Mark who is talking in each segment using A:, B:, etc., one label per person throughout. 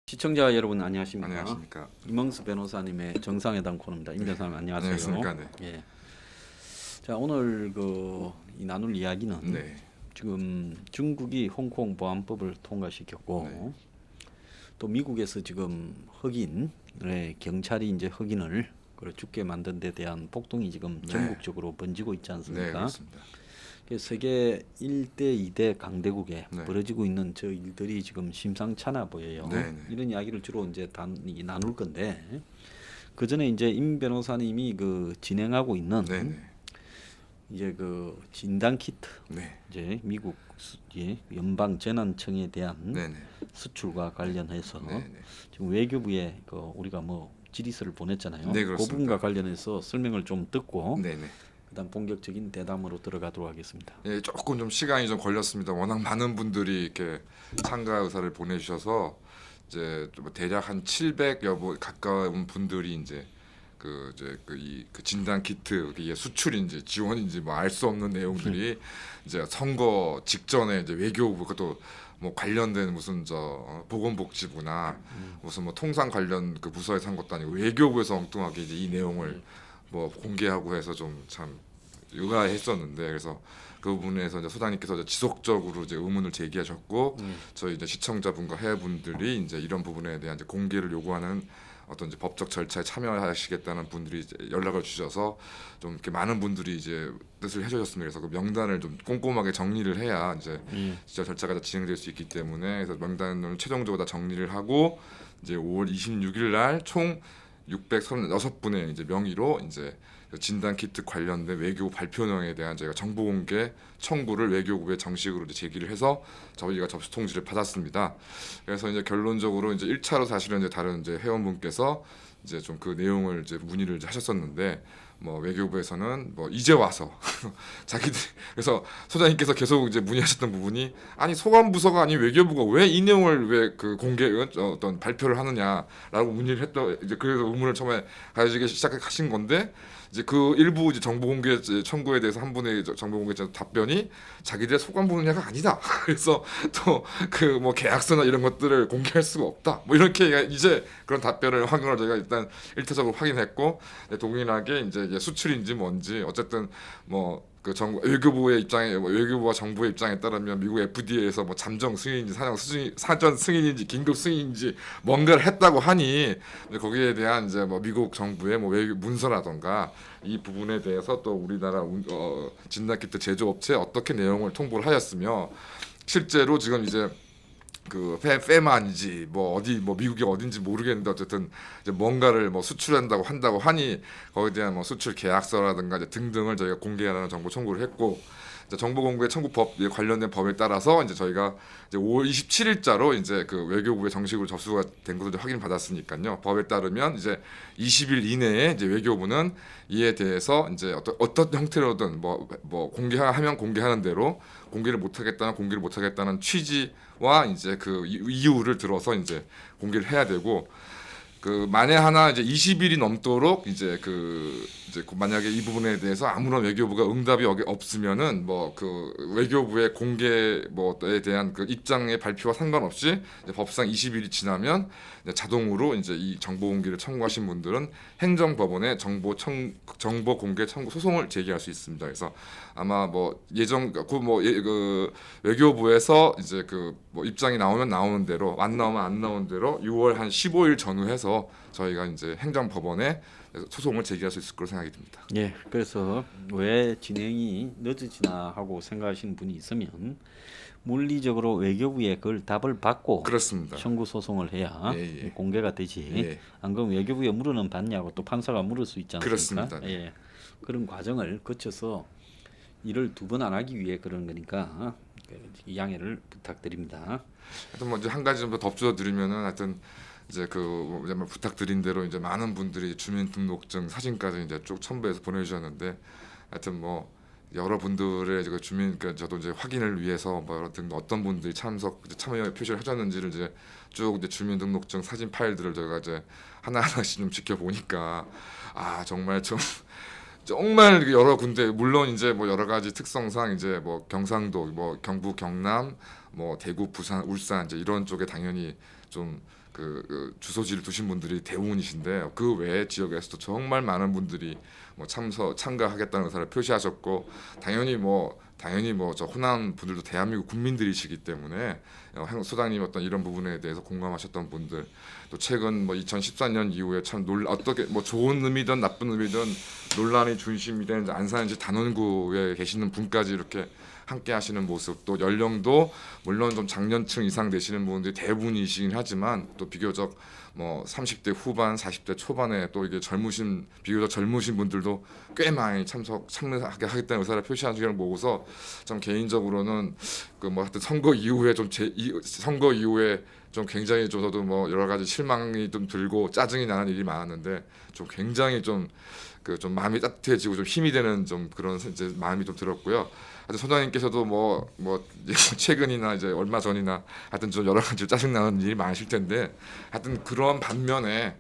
A: 시청자 여러분 안녕하십니까?
B: 안녕하십니까?
A: 이멍수 변호사님의 정상회담 코너입니다. 임 변호사님 안녕하세요.
B: 안녕하십니까? 네.
A: 예. 자 오늘 이 나눌 이야기는
B: 네.
A: 지금 중국이 홍콩 보안법을 통과시켰고
B: 네.
A: 또 미국에서 지금 흑인의 경찰이 이제 흑인을 죽게 만든 데 대한 폭동이 지금
B: 네.
A: 전국적으로 번지고 있지 않습니까?
B: 네, 그렇습니다.
A: 세계 1대 2대 강대국에
B: 네.
A: 벌어지고 있는 저 일들이 지금 심상찮아 보여요.
B: 네, 네.
A: 이런 이야기를 주로 이제 나눌 건데 그 전에 이제 임 변호사님이 진행하고 있는
B: 네, 네.
A: 이제 진단 키트
B: 네.
A: 이제 미국 연방 재난청에 대한
B: 네, 네.
A: 수출과 관련해서
B: 네, 네.
A: 지금 외교부에 우리가 질의서를 보냈잖아요.
B: 네,
A: 그
B: 그렇습니다.
A: 부분과 관련해서 설명을 좀 듣고
B: 네, 네.
A: 그다음 본격적인 대담으로 들어가도록 하겠습니다.
B: 예, 조금 좀 시간이 좀 걸렸습니다. 워낙 많은 분들이 이렇게 참가 의사를 보내주셔서 이제 대략 한 700여 분 가까운 분들이 이제 그 진단 키트 이게 수출인지 지원인지 뭐 알 수 없는 내용들이 이제 선거 직전에 이제 외교부 그것도 뭐 관련된 무슨 보건복지부나 무슨 뭐 통상 관련 그 부서에서 한 것도 아니고 외교부에서 엉뚱하게 이제 이 내용을 뭐 공개하고 해서 좀 참 의아했었는데 그래서 그 부분에서 이제 소장님께서 이제 지속적으로 이제 의문을 제기하셨고 저희 이제 시청자분과 회원분들이 이제 이런 부분에 대한 이제 공개를 요구하는 어떤 이제 법적 절차에 참여하시겠다는 분들이 이제 연락을 주셔서 좀 이렇게 많은 분들이 이제 뜻을 해주셨습니다. 그래서 그 명단을 좀 꼼꼼하게 정리를 해야 이제 진짜 절차가 진행될 수 있기 때문에 그래서 명단을 최종적으로 다 정리를 하고 이제 5월 26일 날 총 636분의 이제 명의로 이제 진단 키트 관련된 외교부 발표령에 대한 저희가 정보 공개 청구를 외교부에 정식으로 이제 제기를 해서 저희가 접수 통지를 받았습니다. 그래서 이제 결론적으로 이제 1차로 사실은 이제 다른 이제 회원분께서 이제 좀 그 내용을 이제 문의를 이제 하셨었는데 뭐 외교부에서는 뭐 이제 와서 자기들 그래서 소장님께서 계속 이제 문의하셨던 부분이 아니 소관부서가 아닌 외교부가 왜 이 내용을 왜 그 공개 어떤 발표를 하느냐라고 문의를 했던 이제 그래서 의문을 처음에 가지기 시작하신 건데 이제 그 일부 이제 정보 공개 청구에 대해서 한 분의 정보 공개 답변이 자기들의 소관 분야가 아니다. 그래서 또 그 뭐 계약서나 이런 것들을 공개할 수가 없다. 뭐 이렇게 이제 그런 답변을 확인을 저희가 일단 일차적으로 확인했고 동일하게 이제 수출인지 뭔지 어쨌든 뭐 그 외교부의 입장에 외교부와 정부의 입장에 따르면 미국 FDA에서 뭐 잠정 승인인지 사전 승인인지 긴급 승인인지 뭔가를 했다고 하니 거기에 대한 이제 뭐 미국 정부의 뭐 외교 문서라던가 이 부분에 대해서 또 우리나라 진단키트 제조업체 어떻게 내용을 통보를 하였으며 실제로 지금 이제 그 페마인지 뭐 어디 뭐 미국이 어딘지 모르겠는데 어쨌든 이제 뭔가를 뭐 수출한다고 한다고 하니 거기에 대한 뭐 수출 계약서라든가 이제 등등을 저희가 공개하라는 정보 청구를 했고 이제 정보 공개 청구법 관련된 법에 따라서 이제 저희가 이제 5월 27일자로 이제 그 외교부에 정식으로 접수가 된 것을 확인 받았으니까요. 법에 따르면 이제 20일 이내에 이제 외교부는 이에 대해서 이제 어떤 형태로든 뭐 공개하면 공개하는 대로 공개를 못하겠다는 취지와 이제 그 이유를 들어서 이제 공개를 해야 되고 그 만에 하나 이제 20일이 넘도록 이제 만약에 이 부분에 대해서 아무런 외교부가 응답이 없으면은 뭐 그 외교부의 공개 뭐에 대한 그 입장의 발표와 상관없이 이제 법상 20일이 지나면 이제 자동으로 이제 이 정보 공개를 청구하신 분들은 행정법원에 정보 공개 청구 소송을 제기할 수 있습니다. 그래서 아마 뭐 그 외교부에서 이제 그 뭐 입장이 나오면 나오는 대로 안 나오면 안 나오는 대로 6월 한 15일 전후해서 저희가 이제 행정법원에 소송을 제기할 수 있을 거로 생각이 듭니다.
A: 예, 그래서 왜 진행이 늦어지나 하고 생각하시는 분이 있으면 물리적으로 외교부에 그걸 답을 받고
B: 그렇습니다.
A: 청구 소송을 해야
B: 예.
A: 공개가 되지.
B: 예.
A: 안 그러면 외교부에 물어는 받냐고 또 판사가 물을 수 있지 않습니까?
B: 그렇습니다.
A: 예, 그런 과정을 거쳐서 일을 두 번 안 하기 위해 그런 거니까 양해를 부탁드립니다.
B: 하여튼 뭐 이제 한 가지 좀 더 덧붙여드리면은 하여튼 이제 이제 뭐 부탁드린 대로 이제 많은 분들이 주민등록증 사진까지 이제 쭉 첨부해서 보내주셨는데 하여튼 뭐 여러분들의 그 주민 그러니까 저도 이제 확인을 위해서 뭐 어떤 분들이 참여 표시를 하셨는지를 이제 쭉 이제 주민등록증 사진 파일들을 제가 이제 하나하나씩 좀 지켜보니까 아 정말 좀 정말 여러 군데 물론 이제 뭐 여러 가지 특성상 이제 뭐 경상도 뭐 경북 경남 뭐 대구 부산 울산 이제 이런 쪽에 당연히 좀 그 주소지를 두신 분들이 대부분이신데 그 외의 지역에서도 정말 많은 분들이 뭐 참가하겠다는 의사를 표시하셨고 당연히 뭐 저 호남 분들도 대한민국 국민들이시기 때문에 소장님 어떤 이런 부분에 대해서 공감하셨던 분들 또 최근 뭐 2014년 이후에 참 어떻게 뭐 좋은 의미든 나쁜 의미든 논란의 중심이 되는 안산시 단원구에 계시는 분까지 이렇게 함께 하시는 모습 또 연령도 물론 좀 장년층 이상 되시는 분들이 대부분이시긴 하지만 또 비교적 뭐 30대 후반 40대 초반에 또 이게 비교적 젊으신 분들도 꽤 많이 참여하게 하겠다는 의사를 표시하는 걸 보고서 좀 개인적으로는 그 뭐 하여튼 선거 이후에 좀 굉장히 저도 뭐 여러 가지 실망이 좀 들고 짜증이 나는 일이 많았는데 좀 굉장히 좀 마음이 따뜻해지고 좀 힘이 되는 좀 그런 이제 마음이 좀 들었고요. 하여튼 소장님께서도 뭐 최근이나 이제 얼마 전이나 하여튼 좀 여러 가지 짜증 나는 일이 많으실 텐데 하여튼 그런 반면에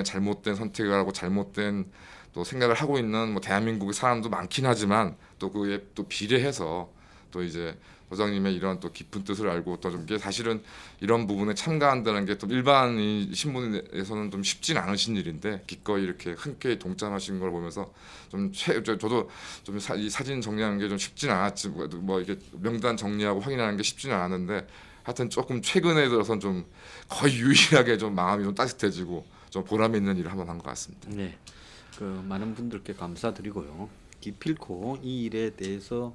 B: 잘못된 선택을 하고 잘못된 또 생각을 하고 있는 뭐 대한민국의 사람도 많긴 하지만 또 그에 또 비례해서 또 이제 소장님의 이런 또 깊은 뜻을 알고 또 좀 이게 사실은 이런 부분에 참가한다는 게 또 일반인 신분에서는 좀 쉽진 않으신 일인데 기꺼이 이렇게 함께 동참하신 걸 보면서 저도 좀 이 사진 정리하는 게 좀 쉽진 않았지 뭐 이게 명단 정리하고 확인하는 게 쉽지는 않았는데 하여튼 조금 최근에 들어선 좀 거의 유일하게 좀 마음이 좀 따뜻해지고 좀 보람 있는 일을 한번 한 것 같습니다.
A: 네, 그 많은 분들께 감사드리고요. 기필코 이 일에 대해서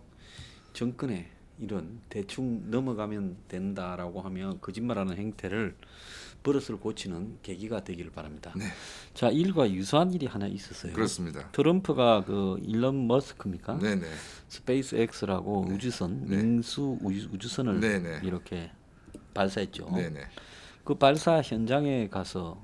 A: 정권에 이런 대충 넘어가면 된다라고 하면 거짓말하는 행태를 버릇을 고치는 계기가 되기를 바랍니다.
B: 네.
A: 자, 일과 유사한 일이 하나 있었어요.
B: 그렇습니다.
A: 트럼프가 그 일론 머스크입니까?
B: 네네.
A: 스페이스X라고
B: 네.
A: 우주선
B: 네.
A: 민수 우주선을
B: 네네.
A: 이렇게 발사했죠.
B: 네네.
A: 그 발사 현장에 가서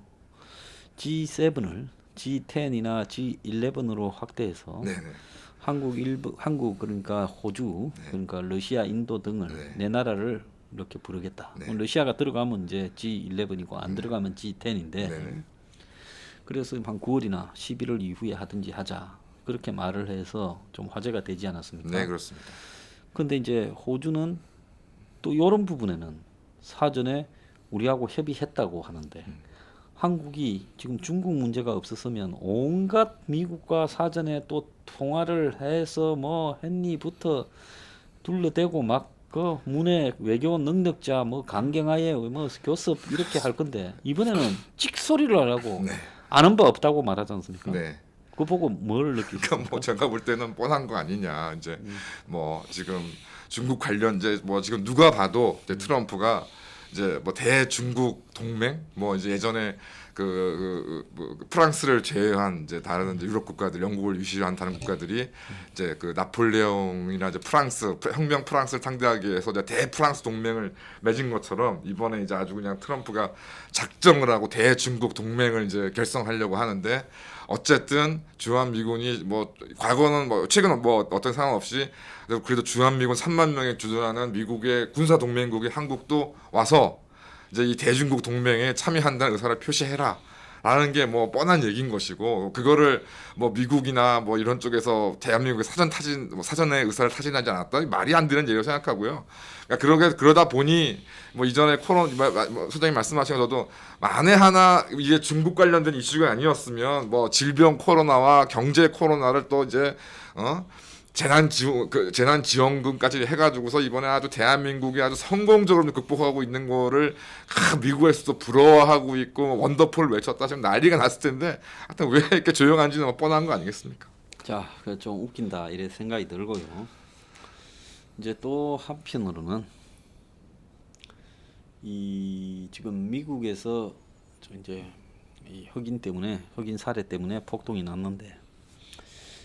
A: G7을 G10이나 G11으로 확대해서
B: 네네.
A: 한국 그러니까 호주
B: 네.
A: 그러니까 러시아 인도 등을
B: 네.
A: 네 나라를 이렇게 부르겠다.
B: 네.
A: 러시아가 들어가면 이제 G11이고 안 들어가면 G10인데
B: 네네.
A: 그래서 한 9월이나 11월 이후에 하든지 하자 그렇게 말을 해서 좀 화제가 되지 않았습니까?
B: 네 그렇습니다.
A: 근데 이제 호주는 또 이런 부분에는 사전에 우리하고 협의했다고 하는데 한국이 지금 중국 문제가 없었으면 온갖 미국과 사전에 또 통화를 해서 뭐 했니부터 둘러대고 막 그 문해 외교 능력자 뭐 강경하에 뭐 교섭 이렇게 할 건데 이번에는 찍소리를 하라고
B: 네.
A: 아는 바 없다고 말하지 않습니까?
B: 네.
A: 그거 보고 뭘 느끼십니까?
B: 그러니까 뭐 제가 볼 때는 뻔한 거 아니냐 이제 뭐 지금 중국 관련 이제 뭐 지금 누가 봐도 이제 트럼프가 이제 뭐 대중국 동맹 뭐 이제 예전에 뭐 프랑스를 제외한 이제 다른 이제 유럽 국가들 영국을 유시한 다른 국가들이 이제 그 나폴레옹이나 이제 혁명 프랑스를 상대하기 위해서 이제 대프랑스 동맹을 맺은 것처럼 이번에 이제 아주 그냥 트럼프가 작정을 하고 대중국 동맹을 이제 결성하려고 하는데 어쨌든 주한미군이 뭐 과거는 뭐 최근은 뭐 어떤 상황 없이 그래도 주한미군 3만 명이 주둔하는 미국의 군사 동맹국인 한국도 와서 이제 이 대중국 동맹에 참여한다는 의사를 표시해라. 라는 게 뭐 뻔한 얘기인 것이고 그거를 뭐 미국이나 뭐 이런 쪽에서 대한민국의 사전에 의사를 타진하지 않았다 말이 안 되는 얘기라고 생각하고요. 그러니까 그러다 보니 뭐 이전에 소장님 말씀하신 것도 만에 하나 이게 중국 관련된 이슈가 아니었으면 뭐 질병 코로나와 경제 코로나를 또 이제 재난지원금까지 해가지고서 이번에 아주 대한민국이 아주 성공적으로 극복하고 있는 거를 미국에서도 부러워하고 있고 원더풀을 외쳤다 지금 난리가 났을 텐데 하여튼 왜 이렇게 조용한지는 뭐 뻔한 거 아니겠습니까?
A: 자, 그 좀 웃긴다 이래 생각이 들고요. 이제 또 한편으로는 이 지금 미국에서 좀 이제 이 흑인 사례 때문에 폭동이 났는데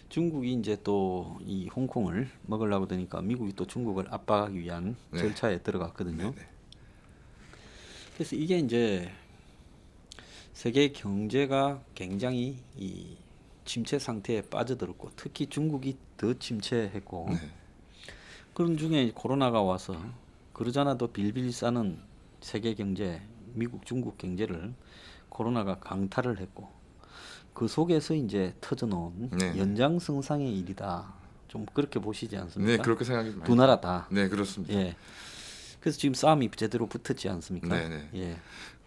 A: 중국이 이제 또 이 홍콩을 먹으려고 되니까 미국이 또 중국을 압박하기 위한
B: 네.
A: 절차에 들어갔거든요.
B: 네네.
A: 그래서 이게 이제 세계 경제가 굉장히 이 침체 상태에 빠져들었고 특히 중국이 더 침체했고
B: 네.
A: 그런 중에 코로나가 와서 그러잖아도 빌빌 싸는 세계 경제, 미국, 중국 경제를 코로나가 강타를 했고 그 속에서 이제 터져놓은
B: 네.
A: 연장선상의 일이다. 좀 그렇게 보시지 않습니까?
B: 네, 그렇게 생각이 많이
A: 두 나라 다.
B: 네, 그렇습니다.
A: 예. 그래서 지금 싸움이 제대로 붙었지 않습니까?
B: 네, 네.
A: 예.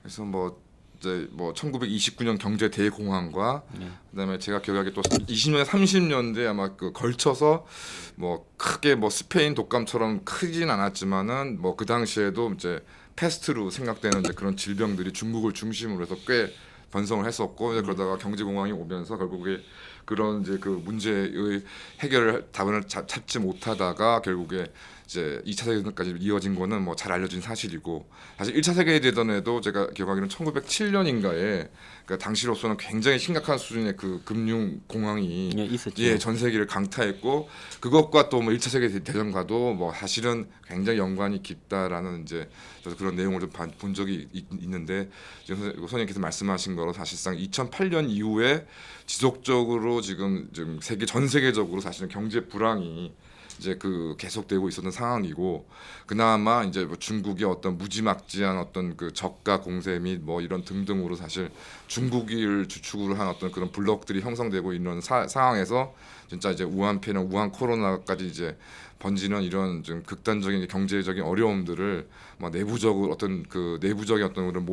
B: 그래서 뭐 이제 뭐 1929년 경제 대공황과
A: 예.
B: 그다음에 제가 기억하기에 또 20년 30년대 아마 그 걸쳐서 뭐 크게 뭐 스페인 독감처럼 크진 않았지만은 뭐 그 당시에도 이제 패스트로 생각되는 이제 그런 질병들이 중국을 중심으로 해서 꽤 번성을 했었고 이제 그러다가 경제 공황이 오면서 결국에 그런 이제 그 문제의 해결을 답을 찾지 못하다가 결국에 이제 2차 세계대전까지 이어진 거는 뭐 잘 알려진 사실이고 사실 1차 세계대전에도 제가 기억하기로는 1907년인가에 그러니까 당시로서는 굉장히 심각한 수준의 그 금융 공황이
A: 예, 있었죠.
B: 예, 전 세계를 강타했고 그것과 또 뭐 1차 세계대전과도 뭐 사실은 굉장히 연관이 깊다라는 이제 저도 그런 내용을 좀 본 적이 있는데 지금 선생님께서 말씀하신 거로 사실상 2008년 이후에 지속적으로 지금 세계 전 세계적으로 사실은 경제 불황이 이제 그 계속되고 있었던 상황이고 그나마 이제 뭐 중국의 어떤 무지막지한 어떤 그 저가 공세 및 뭐 이런 등등으로 사실 중국을 주축으로 한 어떤 그런 블록들이 형성되고 있는 상황에서 진짜 이제 우한폐나 우한 코로나까지 이제 번지는 이런 좀 극단적인 경제적인 어려움들을 뭐 내부적으로 어떤 그 내부적인 어떤 그런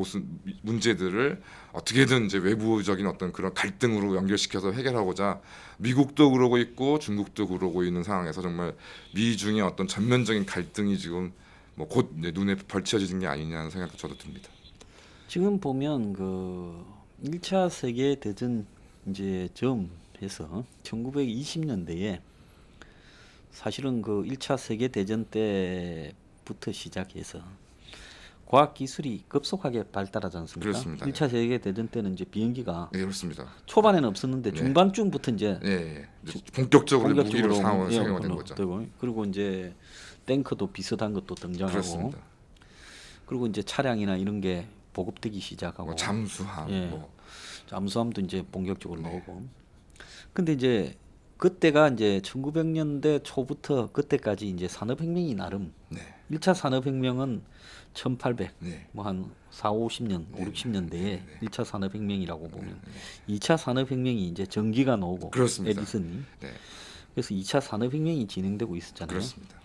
B: 문제들을 어떻게든 이제 외부적인 어떤 그런 갈등으로 연결시켜서 해결하고자 미국도 그러고 있고 중국도 그러고 있는 상황에서 정말 미중의 어떤 전면적인 갈등이 지금 뭐 곧 눈에 벌쳐지는 게 아니냐는 생각도 저도 듭니다.
A: 지금 보면 그 1차 세계 대전 이제 점에서 1920년대에 사실은 그 1차 세계 대전 때부터 시작해서 과학 기술이 급속하게 발달하지 않습니까?
B: 그렇습니다.
A: 1차 세계 대전 때는 이제 비행기가
B: 네, 그렇습니다.
A: 초반에는 없었는데
B: 네.
A: 중반쯤부터 이제
B: 예, 예. 이제 본격적으로 무기로 사용화된 거죠.
A: 되고 그리고 이제 탱크도 비슷한 것도 등장하고
B: 그렇습니다.
A: 그리고 이제 차량이나 이런 게 보급되기 시작하고
B: 뭐 잠수함,
A: 예.
B: 뭐
A: 잠수함도 이제 본격적으로
B: 네.
A: 나오고 근데 이제 그때가 이제 1900년대 초부터 그때까지 이제 산업혁명이 나름
B: 네,
A: 1차 산업혁명은 1800
B: 네,
A: 뭐 한 4, 50년,
B: 네,
A: 5, 60년대에
B: 네.
A: 1차 산업혁명이라고 보면
B: 네.
A: 2차 산업혁명이 이제 전기가 나오고
B: 그렇습니다.
A: 에디슨이
B: 네,
A: 그래서 2차 산업혁명이 진행되고 있었잖아요.
B: 그렇습니다.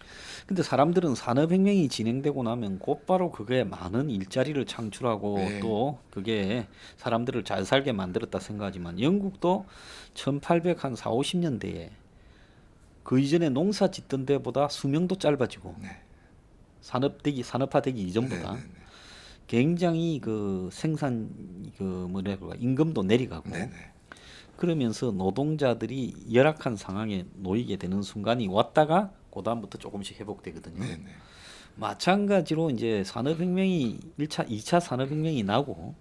A: 근데 사람들은 산업혁명이 진행되고 나면 곧바로 그게 많은 일자리를 창출하고
B: 네.
A: 또 그게 사람들을 잘 살게 만들었다 생각하지만 영국도 1800 한 4, 50년대에 그 이전에 농사 짓던 데보다 수명도 짧아지고
B: 네.
A: 산업화되기 이전보다
B: 네, 네,
A: 굉장히 그 생산 그 뭐라 그럴까 임금도 내려가고
B: 네, 네.
A: 그러면서 노동자들이 열악한 상황에 놓이게 되는 순간이 왔다가 그다음부터 조금씩 회복되거든요.
B: 네, 네.
A: 마찬가지로 이제 산업혁명이 1차, 2차 산업혁명이 나고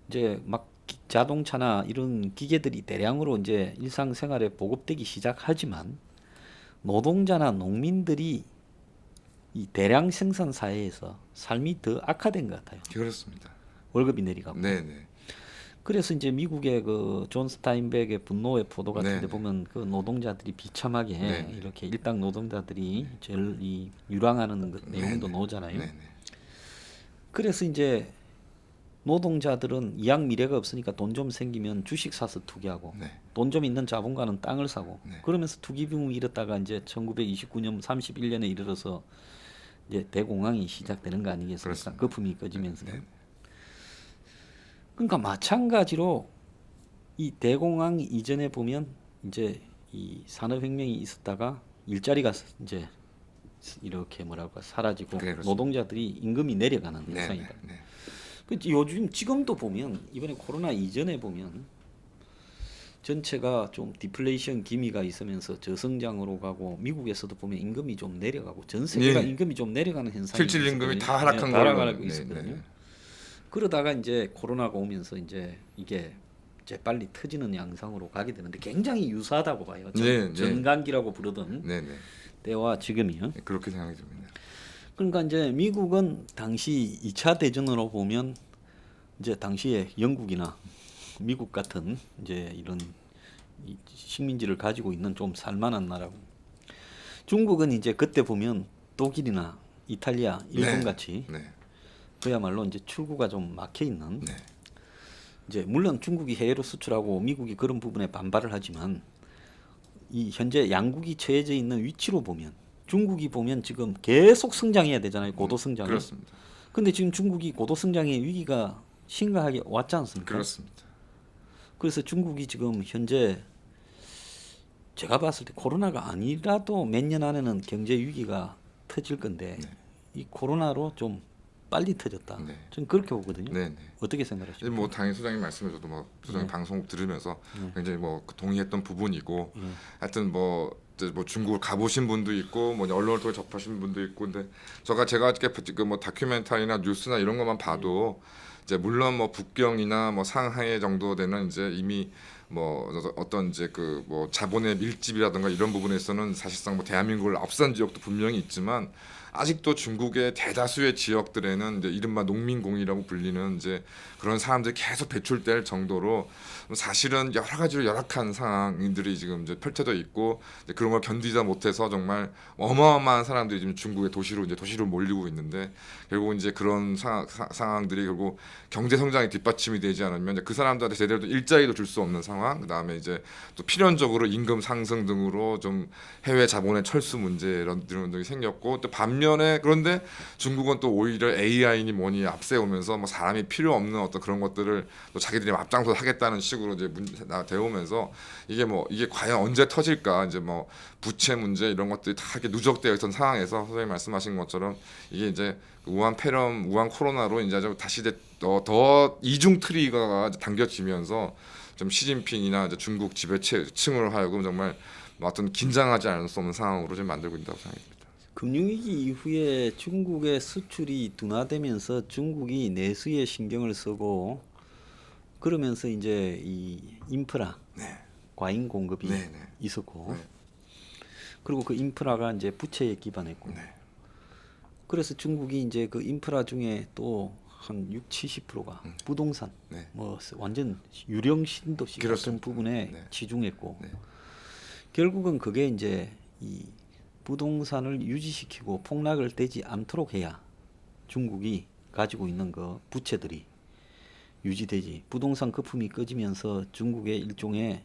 A: 이제 막 자동차나 이런 기계들이 대량으로 이제 일상생활에 보급되기 시작하지만 노동자나 농민들이 이 대량 생산 사회에서 삶이 더 악화된 것 같아요.
B: 그렇습니다.
A: 월급이 내려가고.
B: 네, 네.
A: 그래서 이제 미국의 그 존 스타인백의 분노의 포도 같은 데
B: 네,
A: 보면 그 노동자들이 비참하게
B: 네.
A: 이렇게 일당 노동자들이 제일 이 유랑하는 그 내용도 나오잖아요.
B: 네, 네.
A: 그래서 이제 노동자들은 이양 미래가 없으니까 돈 좀 생기면 주식 사서 투기하고
B: 네.
A: 돈 좀 있는 자본가는 땅을 사고
B: 네.
A: 그러면서 투기 붐이 일었다가 이제 1929년 31년에 이르러서 이제 대공황이 시작되는 거 아니겠습니까?
B: 그렇습니다.
A: 거품이 꺼지면서.
B: 네.
A: 그러니까 마찬가지로 이 대공황 이전에 보면 이제 이 산업혁명이 있었다가 일자리가 이제 이렇게 뭐랄까 사라지고
B: 네, 그렇습니다.
A: 노동자들이 임금이 내려가는
B: 네,
A: 현상이다.
B: 네, 네.
A: 그 요즘 지금도 보면 이번에 코로나 이전에 보면 전체가 좀 디플레이션 기미가 있으면서 저성장으로 가고 미국에서도 보면 임금이 좀 내려가고 전 세계가
B: 예.
A: 임금이 좀 내려가는 현상이
B: 실질 임금이 다 하락한
A: 다
B: 걸로.
A: 하락하고
B: 네,
A: 있었거든요.
B: 네.
A: 그러다가 이제 코로나가 오면서 이제 이게 이제 빨리 터지는 양상으로 가게 되는데 굉장히 유사하다고 봐요.
B: 네,
A: 전간기라고 부르던
B: 네, 네.
A: 때와 지금이요.
B: 네, 그렇게 생각이 듭니다.
A: 그러니까 이제 미국은 당시 2차 대전으로 보면 이제 당시에 영국이나 미국 같은 이제 이런 식민지를 가지고 있는 좀 살만한 나라고. 중국은 이제 그때 보면 독일이나 이탈리아, 일본
B: 네.
A: 같이
B: 네.
A: 그야말로 이제 출구가 좀 막혀 있는.
B: 네.
A: 이제 물론 중국이 해외로 수출하고 미국이 그런 부분에 반발을 하지만 이 현재 양국이 처해져 있는 위치로 보면 중국이 보면 지금 계속 성장해야 되잖아요. 고도 성장을.
B: 그렇습니다.
A: 근데 지금 중국이 고도 성장의 위기가 심각하게 왔지 않습니까?
B: 그렇습니다.
A: 그래서 중국이 지금 현재 제가 봤을 때 코로나가 아니라도 몇 년 안에는 경제 위기가 터질 건데 이 코로나로 좀 빨리 터졌다.
B: 네.
A: 저는 그렇게 보거든요.
B: 네. 네.
A: 어떻게 생각하십니까?
B: 뭐 당연히 소장님 말씀에서도 뭐 소장님 방송 들으면서 굉장히 뭐 동의했던 부분이고 하여튼 뭐 이제 뭐 중국을 가보신 분도 있고 뭐 언론을 통해 접하신 분도 있고 근데 제가 이렇게 지금 뭐 다큐멘터리나 뉴스나 이런 것만 봐도 이제 물론 뭐 북경이나 뭐 상하이 정도 되는 이제 이미 뭐 어떤 이제 그 뭐 자본의 밀집이라든가 이런 부분에서는 사실상 뭐 대한민국을 앞선 지역도 분명히 있지만 아직도 중국의 대다수의 지역들에는 이제 이른바 농민공이라고 불리는 이제 그런 사람들이 계속 배출될 정도로 사실은 여러 가지로 열악한 상황들이 지금 이제 펼쳐져 있고 이제 그런 걸 견디다 못해서 정말 어마어마한 사람들이 지금 중국의 도시로 몰리고 있는데 결국 이제 그런 상황들이 결국 경제 성장에 뒷받침이 되지 않으면 이제 그 사람들한테 제대로 일자리도 줄 수 없는 상황, 그다음에 이제 또 필연적으로 임금 상승 등으로 좀 해외 자본의 철수 문제 이런 등이 생겼고 또 반면에 그런데 중국은 또 오히려 AI니 뭐니 앞세우면서 뭐 사람이 필요 없는 어떤 그런 것들을 또 자기들이 앞장서 하겠다는 식으로 이제 되오면서 이게 과연 언제 터질까 이제 뭐 부채 문제 이런 것들이 다 이렇게 누적되어 있던 상황에서 선생님 말씀하신 것처럼 이게 이제 우한 폐렴, 우한 코로나로 이제 좀 다시 이제 더 이중 트리거가 당겨지면서 좀 시진핑이나 이제 중국 지배층으로 하여금 정말 뭐 어떤 긴장하지 않을 수 없는 상황으로 좀 만들고 있다고 생각합니다.
A: 금융위기 이후에 중국의 수출이 둔화되면서 중국이 내수에 신경을 쓰고 그러면서 이제 이 인프라,
B: 네.
A: 과잉 공급이
B: 네.
A: 있었고
B: 네.
A: 그리고 그 인프라가 이제 부채에 기반했고
B: 네.
A: 그래서 중국이 이제 그 인프라 중에 또 한 60~70%가 부동산,
B: 네.
A: 뭐 완전 유령 신도시 같은
B: 그렇습니다.
A: 부분에
B: 네.
A: 치중했고
B: 네.
A: 결국은 그게 이제 이 부동산을 유지시키고 폭락을 되지 않도록 해야 중국이 가지고 있는 그 부채들이 유지되지. 부동산 거품이 꺼지면서 중국의 일종의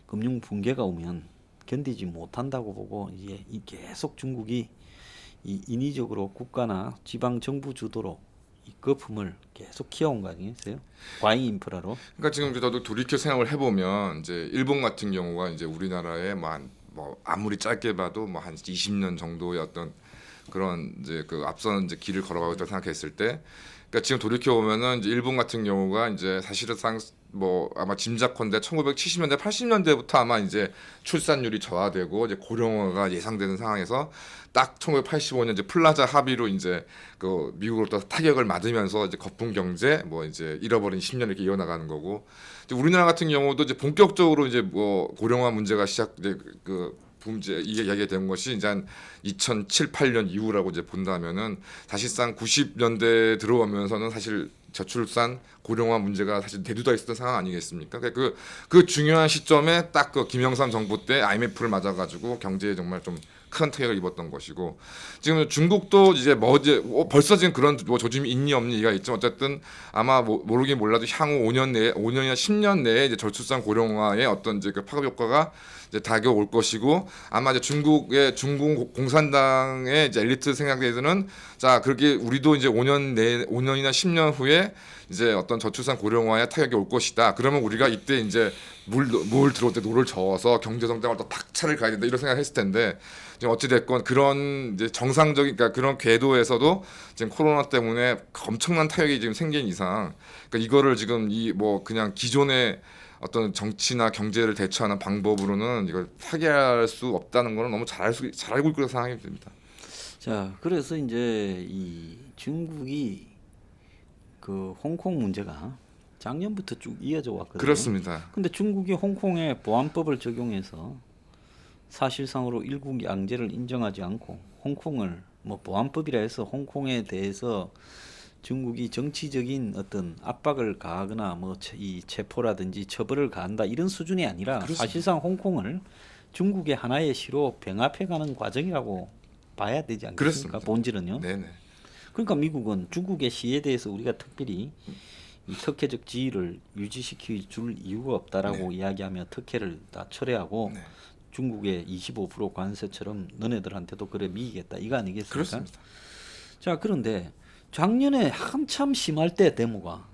A: 금융 붕괴가 오면 견디지 못한다고 보고 이제 이 계속 중국이 이 인위적으로 국가나 지방 정부 주도로 이 거품을 계속 키워온 거 아니겠어요? 과잉 인프라로.
B: 그러니까 지금 저도 돌이켜 생각을 해보면 이제 일본 같은 경우가 이제 우리나라에 뭐 아무리 짧게 봐도 뭐 한 20년 정도의 어떤 그런 이제 그 앞선 이제 길을 걸어가고 있다고 생각했을 때, 그러니까 지금 돌이켜 보면은 이제 일본 같은 경우가 이제 사실상 뭐 아마 짐작컨대 1970년대 80년대부터 아마 이제 출산율이 저하되고 이제 고령화가 예상되는 상황에서 딱 1985년 이제 플라자 합의로 이제 그 미국으로부터 타격을 맞으면서 이제 거품 경제 뭐 이제 잃어버린 10년 이렇게 이어나가는 거고, 이제 우리나라 같은 경우도 이제 본격적으로 이제 뭐 고령화 문제가 이제 그 이제 이게 이야기가 된 것이 이제 한 2007, 8년 이후라고 이제 본다면은 사실상 90년대 들어오면서는 사실 저출산 고령화 문제가 사실 대두되어 있었던 상황 아니겠습니까? 그 중요한 시점에 딱 그 김영삼 정부 때 IMF를 맞아가지고 경제에 정말 좀 큰 타격을 입었던 것이고, 지금 중국도 이제 벌써 지금 그런 뭐 조짐이 있니 없니 얘기가 있지만 어쨌든 아마 모르긴 몰라도 향후 5년이나 10년 내에 이제 저출산 고령화의 어떤 이제 그 파급 효과가 이제 다가올 것이고, 아마 이제 중국 공산당의 이제 엘리트 생각에서는 자 그렇게 우리도 이제 5년이나 10년 후에 이제 어떤 저출산 고령화에 타격이 올 것이다. 그러면 우리가 이때 이제 물 들어올 때 노를 저어서 경제 성장을 또 박차를 가야 된다 이런 생각을 했을 텐데, 지금 어찌 됐건 그런 이제 정상적인 그러니까 그런 궤도에서도 지금 코로나 때문에 엄청난 타격이 지금 생긴 이상, 그러니까 이거를 지금 이 뭐 그냥 기존의 어떤 정치나 경제를 대처하는 방법으로는 이걸 타개할 수 없다는 거는 너무 잘 알고 있고 생각이 듭니다.
A: 자, 그래서 이제 이 중국이 그 홍콩 문제가 작년부터 쭉 이어져 왔거든요.
B: 그렇습니다.
A: 근데 중국이 홍콩에 보안법을 적용해서 사실상으로 일국 양제를 인정하지 않고 홍콩을 뭐 보안법이라 해서 홍콩에 대해서 중국이 정치적인 어떤 압박을 가하거나 뭐 이 체포라든지 처벌을 가한다 이런 수준이 아니라
B: 그렇습니다.
A: 사실상 홍콩을 중국의 하나의 시로 병합해가는 과정이라고 봐야 되지 않겠습니까?
B: 그렇습니다.
A: 본질은요.
B: 네네.
A: 그러니까 미국은 중국의 시에 대해서 우리가 특별히 이 특혜적 지위를 유지시켜 줄 이유가 없다라고 이야기하며 특혜를 다 철회하고
B: 네.
A: 중국의 25% 관세처럼 너네들한테도 그래 미기겠다 이거 아니겠습니까?
B: 그렇습니다.
A: 자 그런데 작년에 한참 심할 때 데모가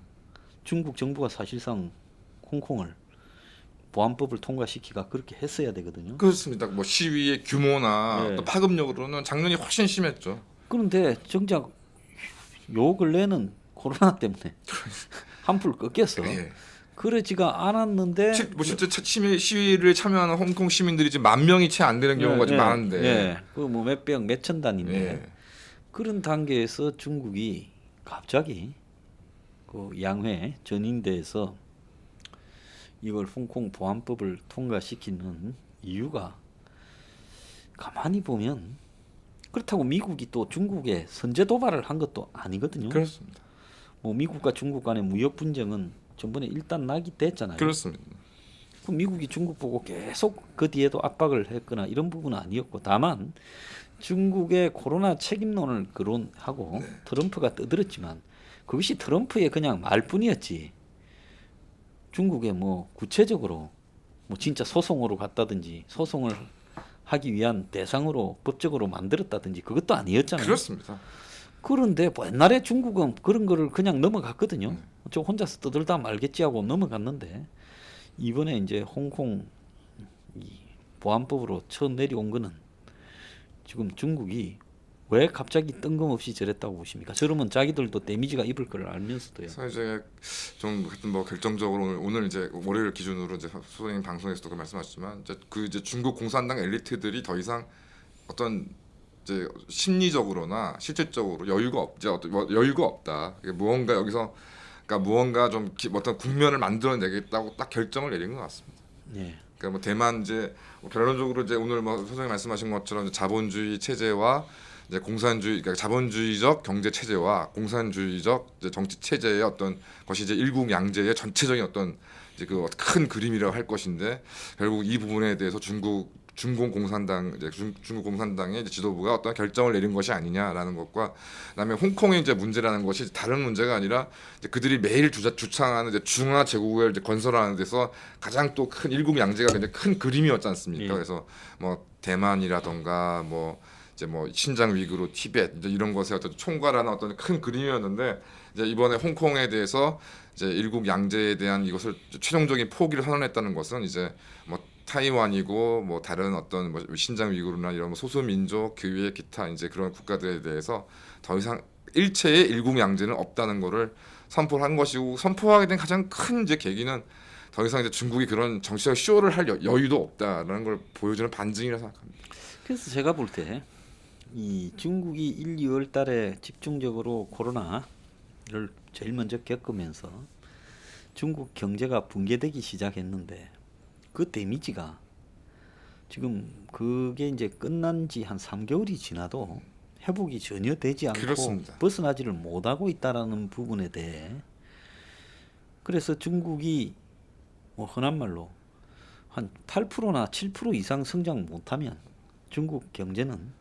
A: 중국 정부가 사실상 홍콩을 보안법을 통과시키가 그렇게 했어야 되거든요.
B: 그렇습니다. 뭐 시위의 규모나
A: 네.
B: 또 파급력으로는 작년이 훨씬 심했죠.
A: 그런데 정작 요 근래는 코로나 때문에 한풀 꺾였어.
B: 예.
A: 그러지가 않았는데
B: 뭐 실제 시위를 참여하는 홍콩 시민들이 지금 10,000명이 채 안 되는 경우가 좀 많은데.
A: 예. 그뭐 몇백 몇천 단인데
B: 예.
A: 그런 단계에서 중국이 갑자기 그 양회 전인대에서 이걸 홍콩 보안법을 통과시키는 이유가 가만히 보면 그렇다고 미국이 또 중국에 선제 도발을 한 것도 아니거든요.
B: 그렇습니다.
A: 뭐 미국과 중국 간의 무역 분쟁은 전번에 일단 나기 됐잖아요.
B: 그렇습니다.
A: 그럼 미국이 중국 보고 계속 그 뒤에도 압박을 했거나 이런 부분은 아니었고 다만 중국의 코로나 책임론을 거론하고 트럼프가 떠들었지만 그것이 트럼프의 그냥 말뿐이었지. 중국에 뭐 구체적으로 뭐 진짜 소송으로 갔다든지 소송을 하기 위한 대상으로 법적으로 만들었다든지 그것도 아니었잖아요.
B: 그렇습니다.
A: 그런데 뭐 옛날에 중국은 그런 거를 그냥 넘어갔거든요. 저 혼자서 떠들다 말겠지 하고 넘어갔는데 이번에 이제 홍콩 이 보안법으로 쳐 내려온 거는 지금 중국이 왜 갑자기 뜬금없이 저랬다고 보십니까? 저러면 자기들도 데미지가 입을 걸 알면서도요.
B: 그래서 이제 좀 하여튼 뭐 결정적으로 오늘 이제 월요일 기준으로 이제 소장님 방송에서도 그 말씀하셨지만 이제 중국 공산당 엘리트들이 더 이상 어떤 이제 심리적으로나 실질적으로 여유가 없죠. 여유가 없다. 무언가 여기서 그러니까 무언가 좀 어떤 국면을 만들어내겠다고 딱 결정을 내린 것 같습니다.
A: 예.
B: 그러니까 뭐 대만 이제 뭐 결론적으로 이제 오늘 뭐 소장님 말씀하신 것처럼 이제 자본주의 체제와 이제 공산주의, 그러니까 자본주의적 경제 체제와 공산주의적 이제 정치 체제의 어떤 것이 이제 일국양제의 전체적인 어떤 이제 그 큰 그림이라고 할 것인데 결국 이 부분에 대해서 중공 공산당 이제 중국 공산당의 이제 지도부가 어떤 결정을 내린 것이 아니냐라는 것과 그다음에 홍콩의 이제 문제라는 것이 다른 문제가 아니라 이제 그들이 매일 주창하는 이제 중화 제국을 이제 건설하는 데서 가장 또 큰 일국양제가 굉장히 큰 그림이었지 않습니까?
A: 예.
B: 그래서 뭐 대만이라던가 뭐 이제 뭐 신장 위구르, 티벳 이제 이런 것에 어떤 총괄하는 어떤 큰 그림이었는데 이제 이번에 홍콩에 대해서 이제 일국 양제에 대한 이것을 최종적인 포기를 선언했다는 것은 이제 뭐 타이완이고 뭐 다른 어떤 뭐 신장 위구르나 이런 뭐 소수민족, 교회 기타 이제 그런 국가들에 대해서 더 이상 일체의 일국 양제는 없다는 것을 선포를 한 것이고 선포하게 된 가장 큰 이제 계기는 더 이상 이제 중국이 그런 정치적 쇼를 할 여유도 없다라는 걸 보여주는 반증이라 생각합니다.
A: 그래서 제가 볼 때 이 중국이 1, 2월 달에 집중적으로 코로나를 제일 먼저 겪으면서 중국 경제가 붕괴되기 시작했는데 그 데미지가 지금 그게 이제 끝난 지 한 3개월이 지나도 회복이 전혀 되지 않고
B: 그렇습니다.
A: 벗어나지를 못하고 있다라는 부분에 대해 그래서 중국이 뭐 흔한 말로 한 8%나 7% 이상 성장 못하면 중국 경제는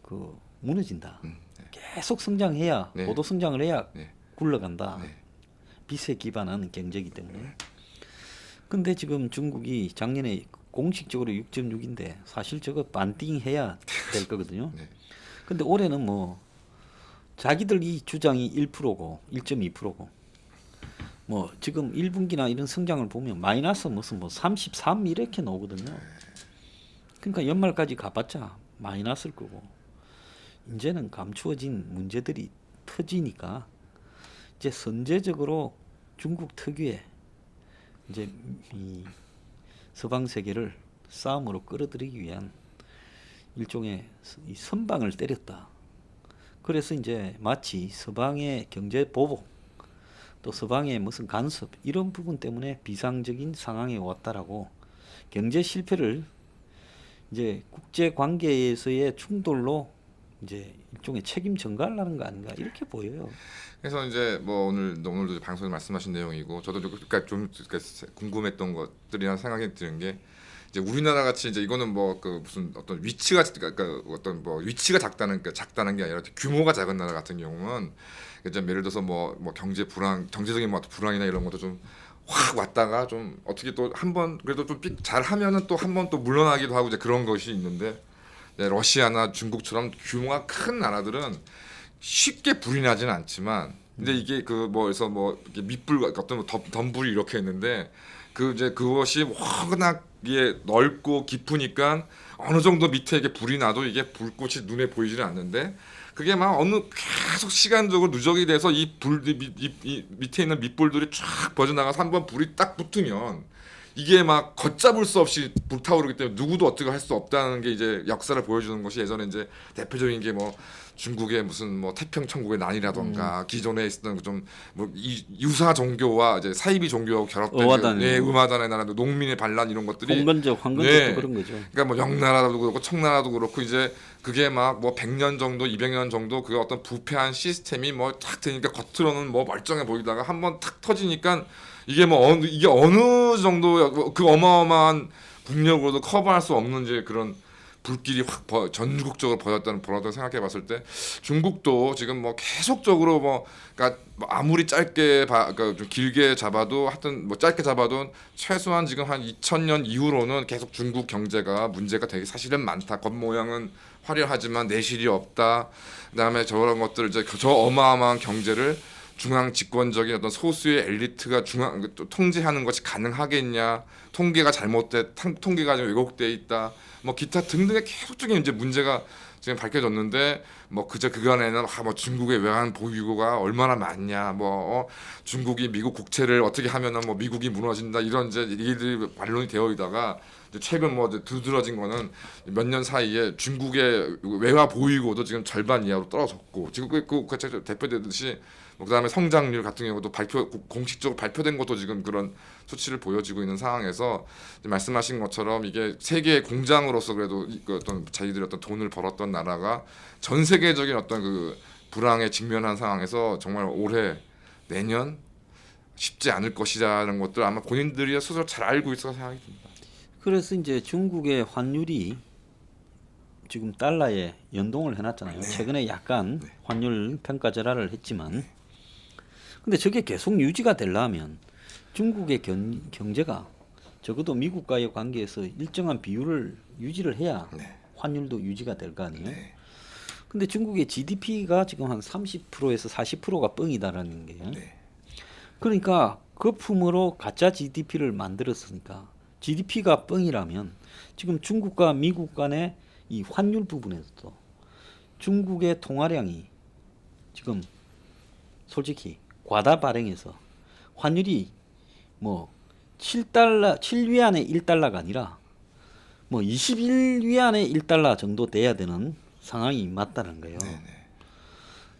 A: 그 무너진다. 계속 성장해야
B: 네.
A: 고도 성장을 해야
B: 네.
A: 굴러간다.
B: 네.
A: 빚에 기반한 경제이기 때문에. 근데 지금 중국이 작년에 공식적으로 6.6인데 사실 저거 반띵해야 될 거거든요.
B: 네.
A: 근데 올해는 뭐 자기들 이 주장이 1%고 1.2%고 뭐 지금 1분기나 이런 성장을 보면 마이너스 무슨 뭐 33 이렇게 나오거든요. 그러니까 연말까지 가봤자 마이너스일 거고 이제는 감추어진 문제들이 터지니까 이제 선제적으로 중국 특유의 이제 이 서방 세계를 싸움으로 끌어들이기 위한 일종의 이 선방을 때렸다. 그래서 이제 마치 서방의 경제 보복 또 서방의 무슨 간섭 이런 부분 때문에 비상적인 상황에 왔다라고 경제 실패를 이제 국제 관계에서의 충돌로 이제 일종의 책임 전가하려는 거 아닌가 이렇게 보여요.
B: 그래서 이제 뭐 오늘도 이제 방송에 말씀하신 내용이고 저도 그러니까 좀 그러니까 궁금했던 것들이나 생각이 드는 게 이제 우리나라 같이 이제 이거는 뭐 그 무슨 어떤 위치가 그러니까 어떤 뭐 위치가 작다는 게 아니라 규모가 작은 나라 같은 경우는 이제 예를 들어서 뭐 경제 불황 경제적인 뭐 불황이나 이런 것도 좀 확 왔다가 좀 어떻게 또 한 번 그래도 좀 잘하면은 또 한 번 또 물러나기도 하고 이제 그런 것이 있는데 러시아나 중국처럼 규모가 큰 나라들은 쉽게 불이 나지는 않지만 근데 이게 그 뭐에서 뭐 이렇게 밑불 어떤 뭐 덤불이 이렇게 있는데 그 이제 그것이 워낙에 넓고 깊으니까 어느 정도 밑에 이게 불이 나도 이게 불꽃이 눈에 보이지는 않는데 그게 막 어느 계속 시간적으로 누적이 돼서 이 밑에 있는 밑불들이 쫙 퍼져나가서 한번 불이 딱 붙으면 이게 막 걷잡을 수 없이 불타오르기 때문에 누구도 어떻게 할 수 없다는 게 이제 역사를 보여주는 것이 예전에 이제 대표적인 게 뭐 중국의 무슨 뭐 태평천국의 난이라던가 기존에 있었던 좀 뭐 유사 종교와 이제 사이비 종교하고 결합된
A: 의화단.
B: 의화단의 나라도 농민의 반란 이런 것들이
A: 홍건적, 황건적도
B: 네.
A: 그런 거죠.
B: 그러니까 뭐 영나라도 그렇고 청나라도 그렇고 이제 그게 막 뭐 100년 정도 200년 정도 그 어떤 부패한 시스템이 뭐 탁 되니까 겉으로는 뭐 멀쩡해 보이다가 한번 탁 터지니까 이게 뭐 이게 어느 정도 그 어마어마한 국력으로도 커버할 수 없는 이제 그런 불길이 확 전국적으로 벌어졌다고 생각해봤을 때 중국도 지금 뭐 계속적으로 뭐 그러니까 아무리 짧게 그러니까 좀 길게 잡아도 하여튼 뭐 짧게 잡아도 최소한 지금 한 2000년 이후로는 계속 중국 경제가 문제가 되게 사실은 많다. 겉모양은 화려하지만 내실이 없다. 그다음에 저런 것들 이제 저 어마어마한 경제를 중앙 집권적인 어떤 소수의 엘리트가 통제하는 것이 가능하겠냐? 통계가 통계가 좀 왜곡돼 있다. 뭐 기타 등등의 계속적인 이제 문제가 지금 밝혀졌는데 뭐 그간에는 뭐 중국의 외환 보유고가 얼마나 많냐, 중국이 미국 국채를 어떻게 하면은 뭐 미국이 무너진다 이런 이제 얘기들이 반론이 되어 있다가 이제 최근 뭐 이제 두드러진 거는 몇 년 사이에 중국의 외화 보유고도 지금 절반 이하로 떨어졌고 지금 그 대표되듯이 그다음에 성장률 같은 경우도 공식적으로 발표된 것도 지금 그런 수치를 보여지고 있는 상황에서 말씀하신 것처럼 이게 세계의 공장으로서 그래도 그 어떤 자기들이 어떤 돈을 벌었던 나라가 전 세계적인 어떤 그 불황에 직면한 상황에서 정말 올해 내년 쉽지 않을 것이라는 것들 아마 본인들이 스스로 잘 알고 있어서 생각이 듭니다.
A: 그래서 이제 중국의 환율이 지금 달러에 연동을 해놨잖아요.
B: 네.
A: 최근에 약간 환율 평가 절하를 했지만 근데 저게 계속 유지가 되려면 중국의 경제가 적어도 미국과의 관계에서 일정한 비율을 유지를 해야 환율도 유지가 될 거 아니에요. 근데 중국의 GDP가 지금 한 30%에서 40%가 뻥이다라는 게요. 그러니까 거품으로 가짜 GDP를 만들었으니까 GDP가 뻥이라면 지금 중국과 미국 간의 이 환율 부분에서도 중국의 통화량이 지금 솔직히 과다 발행해서 환율이 뭐 7위안의 1달러가 아니라 뭐 21위안의 1달러 정도 돼야 되는 상황이 맞다는 거예요.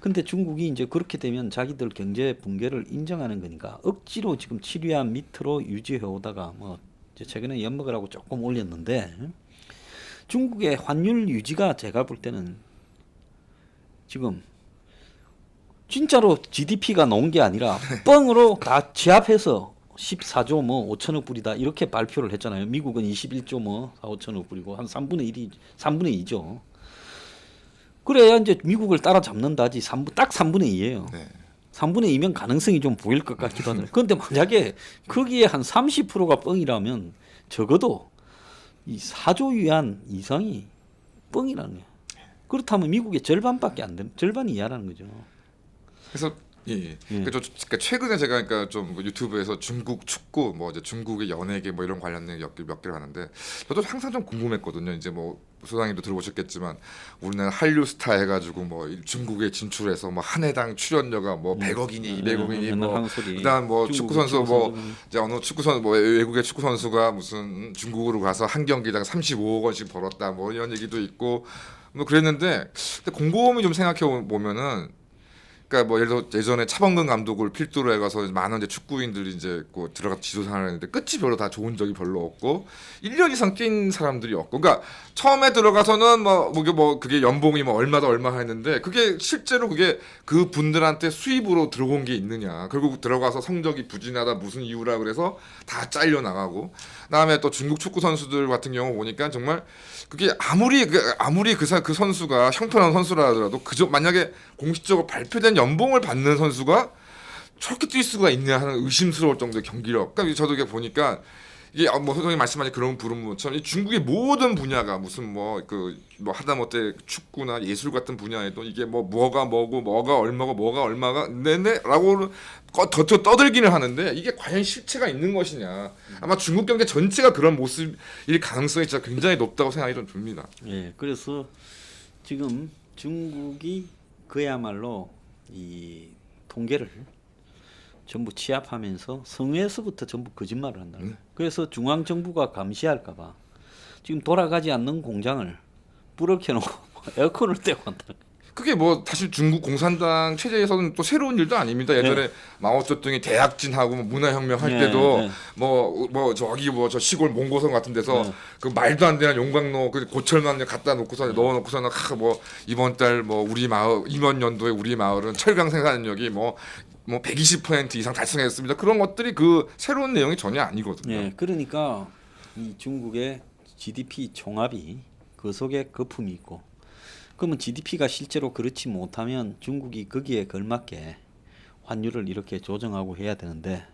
A: 근데 중국이 이제 그렇게 되면 자기들 경제 붕괴를 인정하는 거니까 억지로 지금 7위안 밑으로 유지해 오다가 뭐 이제 최근에 엿먹으라고 조금 올렸는데 중국의 환율 유지가 제가 볼 때는 지금 진짜로 GDP가 나온 게 아니라 뻥으로 다 취합해서 14조 뭐 5천억 불이다 이렇게 발표를 했잖아요. 미국은 21조 뭐 4, 5천억 불이고 한 3분의 2죠. 그래야 이제 미국을 따라잡는다지 딱 3분의 2예요. 3분의 2면 가능성이 좀 보일 것 같기도 하네요. 그런데 만약에 거기에 한 30%가 뻥이라면 적어도 이 4조 위안 이상이 뻥이라는 거예요. 그렇다면 미국의 절반밖에 안 되는 절반 이하라는 거죠.
B: 그래서 그러니까 최근에 제가 그러니까 좀 유튜브에서 중국 축구 뭐 이제 중국의 연예계 뭐 이런 관련된 몇 개를 봤는데 저도 항상 좀 궁금했거든요. 이제 뭐 소장님도 들어보셨겠지만 우리나라 한류 스타 해가지고 뭐 중국에 진출해서 뭐 한 회당 출연료가 뭐 100억이니 200억이니 뭐 그다음 뭐 축구 선수 뭐 이제 어느 축구 선수 뭐 외국의 축구 선수가 무슨 중국으로 가서 한 경기당 35억 원씩 벌었다 뭐 이런 얘기도 있고 뭐 그랬는데 근데 곰곰이 좀 생각해 보면은 그러니까 뭐 예를 들어 예전에 차범근 감독을 필두로 해가서 많은 이제 축구인들이 이제 그 들어가 지도상을 했는데 끝이 별로 다 좋은 적이 별로 없고 1년 이상 뛴 사람들이 없고, 그러니까 처음에 들어가서는 뭐 그게 연봉이 뭐 얼마다 얼마 했는데 그게 실제로 그게 그 분들한테 수입으로 들어온 게 있느냐. 결국 들어가서 성적이 부진하다 무슨 이유라 그래서 다 잘려 나가고, 그다음에 또 중국 축구 선수들 같은 경우 보니까 정말 그게 아무리 그 선수가 형편없는 선수라 하더라도 그저 만약에 공식적으로 발표된 연봉을 받는 선수가 저렇게 뛸 수가 있냐 하는 의심스러울 정도의 경기력. 그러니까 저도 이게 보니까 이게 뭐 선생님 말씀하신 그런 부분처럼 이 중국의 모든 분야가 무슨 뭐 하다못해 축구나 예술 같은 분야에도 이게 뭐 뭐가 뭐고 뭐가 얼마고 뭐가 얼마가 네네라고 더 떠들기는 하는데 이게 과연 실체가 있는 것이냐. 아마 중국 경제 전체가 그런 모습일 가능성이 진짜 굉장히 높다고 생각이 좀 듭니다.
A: 예, 그래서 지금 중국이 그야말로 이 통계를 전부 취합하면서 성에서부터 전부 거짓말을 한다. 그래서 중앙 정부가 감시할까봐 지금 돌아가지 않는 공장을 불을 켜놓고 에어컨을 떼고 한다.
B: 그게 뭐 사실 중국 공산당 체제에서는 또 새로운 일도 아닙니다. 예전에 마오쩌둥이 대약진하고 뭐 문화혁명 할 때도 저 시골 몽고성 같은 데서 그 말도 안 되는 용광로 그 고철만 갖다 놓고서 넣어놓고서는 뭐 이번 달 뭐 우리 마을 이번 연도에 우리 마을은 철강 생산력이 뭐 120% 이상 달성했습니다. 그런 것들이 그 새로운 내용이 전혀 아니거든요.
A: 예, 그러니까 이 중국의 GDP 총합이 그 속에 거품이 있고, 그러면 GDP가 실제로 그렇지 못하면 중국이 거기에 걸맞게 환율을 이렇게 조정하고 해야 되는데,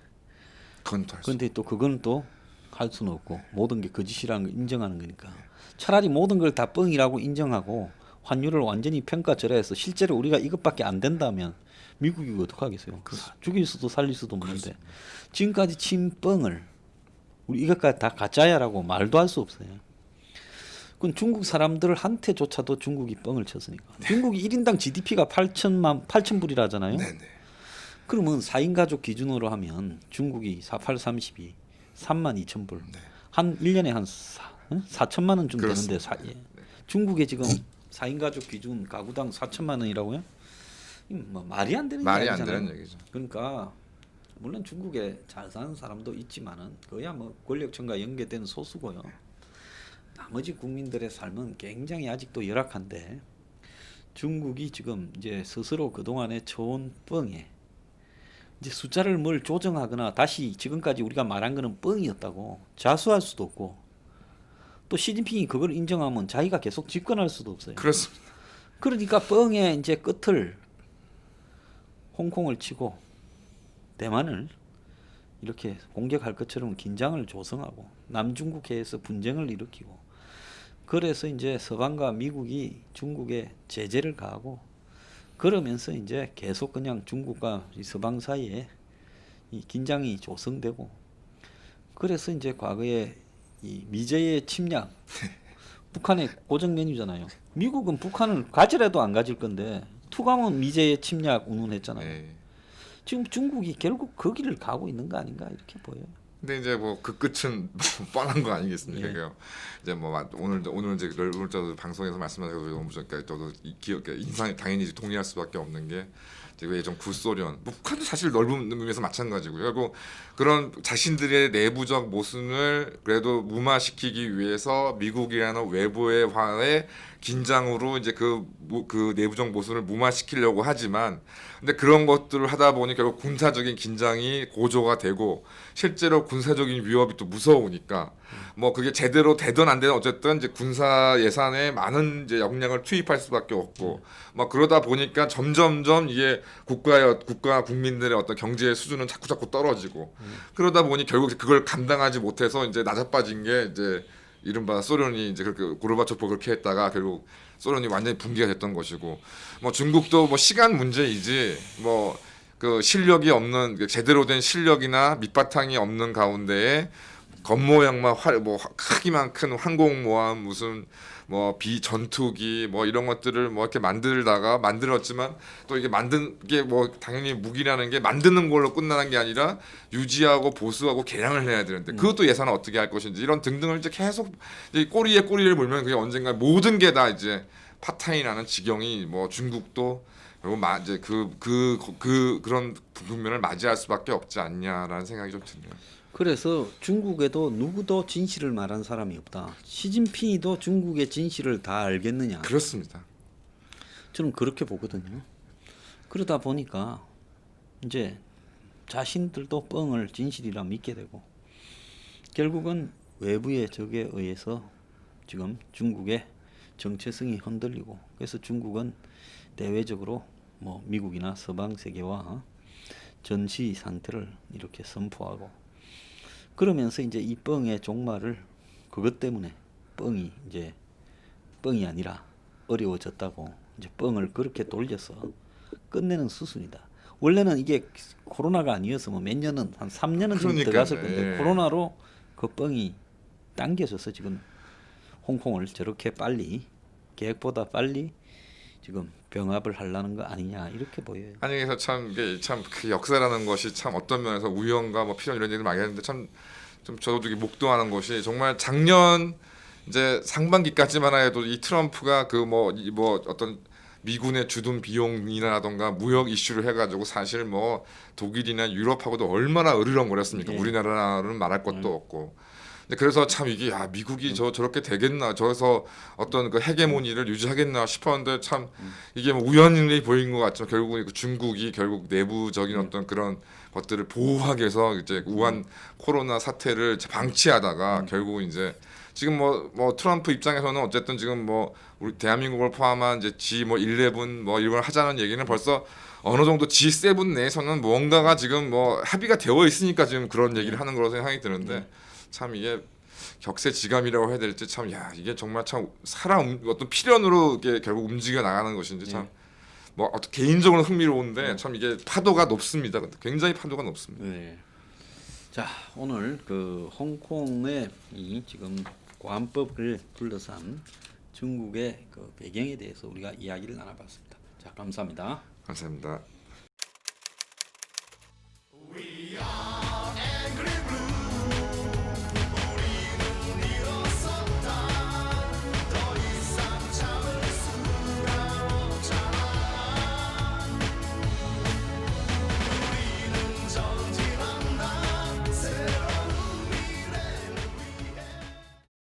A: 그런데 또 그건 또 할 수는 없고 모든 게 거짓이라는 걸 인정하는 거니까 차라리 모든 걸 다 뻥이라고 인정하고 환율을 완전히 평가절하해서 실제로 우리가 이것밖에 안 된다면 미국이 어떡하겠어요? 죽일 수도 살릴 수도 없는데 지금까지 친 뻥을 우리 이것까지 다 가짜야라고 말도 할 수 없어요. 그건 중국 사람들한테조차도 중국이 뻥을 쳤으니까. 중국이 1인당 GDP가 8,000불이라잖아요. 그러면 4인 가족 기준으로 하면 중국이 4832 32,000불. 한 1년에 한 4천만 원 좀 되는데 중국에 지금 4인 가족 기준 가구당 4천만 원이라고요? 뭐 말이 안 되는
B: 말이
A: 이야기잖아요.
B: 안 되는 얘기죠.
A: 그러니까 물론 중국에 잘 사는 사람도 있지만은 그야 뭐 권력층과 연계된 소수고요. 나머지 국민들의 삶은 굉장히 아직도 열악한데 중국이 지금 이제 스스로 그동안에 쳐온 뻥에 이제 숫자를 뭘 조정하거나 다시 지금까지 우리가 말한 거는 뻥이었다고 자수할 수도 없고, 또 시진핑이 그걸 인정하면 자기가 계속 집권할 수도 없어요.
B: 그렇습니다.
A: 그러니까 뻥의 이제 끝을 홍콩을 치고 대만을 이렇게 공격할 것처럼 긴장을 조성하고 남중국해에서 분쟁을 일으키고, 그래서 이제 서방과 미국이 중국에 제재를 가하고 그러면서 이제 계속 그냥 중국과 이 서방 사이에 이 긴장이 조성되고, 그래서 이제 과거에 이 미제의 침략 북한의 고정 메뉴잖아요. 미국은 북한을 가지라도 안 가질 건데 투감은 미제의 침략 운운했잖아요. 지금 중국이 결국 그 길을 가고 있는 거 아닌가 이렇게 보여요.
B: 근데 이제 뭐 그 끝은 뻔한 거 아니겠습니까? 이제 뭐 오늘 이제 오늘 방송에서 말씀하셔서 너무 그러니까 저도 인상이 당연히 동의할 수밖에 없는 게 이제 예전 구소련, 뭐 북한도 사실 넓은 의미에서 마찬가지고요. 그리고 그런 자신들의 내부적 모순을 그래도 무마시키기 위해서 미국이라는 외부의 화의 긴장으로 이제 그 내부적 모순을 무마시키려고 하지만, 근데 그런 것들을 하다 보니 결국 군사적인 긴장이 고조가 되고 실제로 군사적인 위협이 또 무서우니까 뭐 그게 제대로 되든 안 되든 어쨌든 이제 군사 예산에 많은 이제 역량을 투입할 수밖에 없고 막 그러다 보니까 점점점 이게 국가 국민들의 어떤 경제 수준은 자꾸 떨어지고 그러다 보니 결국 그걸 감당하지 못해서 이제 낮아빠진 게 이제 이른바 소련이 이제 그렇게 고르바초프 그렇게 했다가 결국 소련이 완전히 붕괴가 됐던 것이고, 뭐 중국도 뭐 시간 문제이지 뭐 그 실력이 없는 제대로 된 실력이나 밑바탕이 없는 가운데에 겉모양만 뭐 크기만 큰 항공모함 무슨 뭐 비전투기 뭐 이런 것들을 뭐 이렇게 만들었지만 또 이게 만든 게 뭐 당연히 무기라는 게 만드는 걸로 끝나는 게 아니라 유지하고 보수하고 개량을 해야 되는데 그것도 예산을 어떻게 할 것인지 이런 등등을 이제 계속 이제 꼬리에 꼬리를 물면 그게 언젠가 모든 게 다 이제 파탄이 나는 지경이 뭐 중국도 그리고 이제 그런 국면을 맞이할 수밖에 없지 않냐라는 생각이 좀 드네요.
A: 그래서 중국에도 누구도 진실을 말한 사람이 없다. 시진핑이도 중국의 진실을 다 알겠느냐?
B: 그렇습니다.
A: 저는 그렇게 보거든요. 그러다 보니까 이제 자신들도 뻥을 진실이라 믿게 되고 결국은 외부의 적에 의해서 지금 중국의 정체성이 흔들리고 그래서 중국은 대외적으로 뭐 미국이나 서방 세계와 전시 상태를 이렇게 선포하고 그러면서 이제 이 뻥의 종말을 그것 때문에 뻥이 아니라 어려워졌다고 이제 뻥을 그렇게 돌려서 끝내는 수순이다. 원래는 이게 코로나가 아니었으면 몇 년은 한 3년은 지금
B: 그러니까요.
A: 들어갔을 건데
B: 예.
A: 코로나로 그 뻥이 당겨져서 지금 홍콩을 저렇게 빨리 계획보다 빨리 지금 병합을 하려는 거 아니냐 이렇게 보여요.
B: 아니 그래서 참 이게 참 그 역사라는 것이 참 어떤 면에서 우연과 뭐 필연 이런 얘기를 많이 하는데 참 좀 저도 이게 목도하는 것이 정말 작년 이제 상반기까지만 해도 이 트럼프가 그 뭐 어떤 미군의 주둔 비용이나라던가 무역 이슈를 해가지고 사실 뭐 독일이나 유럽하고도 얼마나 으르렁거렸습니까?
A: 예.
B: 우리나라는 말할 것도 없고. 근데 그래서 참 이게 미국이 저렇게 되겠나 저에서 어떤 그 헤게모니를 유지하겠나 싶었는데 참 이게 뭐 우연히 보인 것 같죠. 결국 그 중국이 결국 내부적인 어떤 그런 것들을 보호하기 위해서 이제 우한 코로나 사태를 방치하다가 결국 이제 지금 뭐 트럼프 입장에서는 어쨌든 지금 뭐 우리 대한민국을 포함한 이제 G11 뭐 이걸 하자는 얘기는 벌써 어느 정도 G7 내에서는 뭔가가 지금 뭐 합의가 되어 있으니까 지금 그런 얘기를 하는 거로 생각이 드는데 참 이게 격세지감이라고 해야 될지 참 이게 정말 참 사람 어떤 필연으로 이게 결국 움직여 나가는 것인지 참 뭐 어떤 개인적으로 흥미로운데 참 이게 파도가 높습니다. 굉장히 파도가 높습니다.
A: 네. 자 오늘 그 홍콩의 이 지금 관법을 둘러싼 중국의 그 배경에 대해서 우리가 이야기를 나눠봤습니다. 자 감사합니다.
B: 감사합니다.